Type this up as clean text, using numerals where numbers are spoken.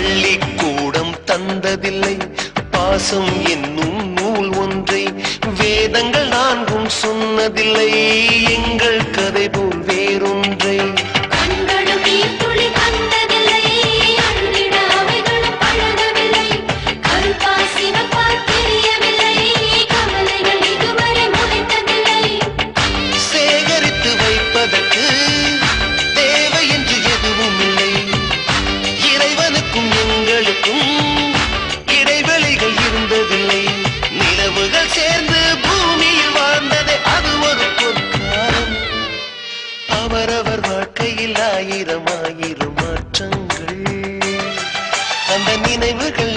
பள்ளிக்கூடம் தந்ததில்லை பாசம் என்னும் நூல் ஒன்றை, வேதங்கள் நான்கும் சொன்னதில்லை எங்கள் கதை போல் வேறொன்றை. சேகரித்து வைப்பதற்கு தேவை என்று எதுவும் இல்லை. இறைவனுக்கும் எங்களுக்கும் இடைவெளிகள் இருந்ததில்லை. நிலவுகள் சேர்ந்து பூமியில் வாழ்ந்ததே அது ஒரு பொற்காலம். அவரவர் வாழ்க்கையில் ஆயிரம் ஆயிரம் மாற்றங்கள், அந்த நினைவுகள்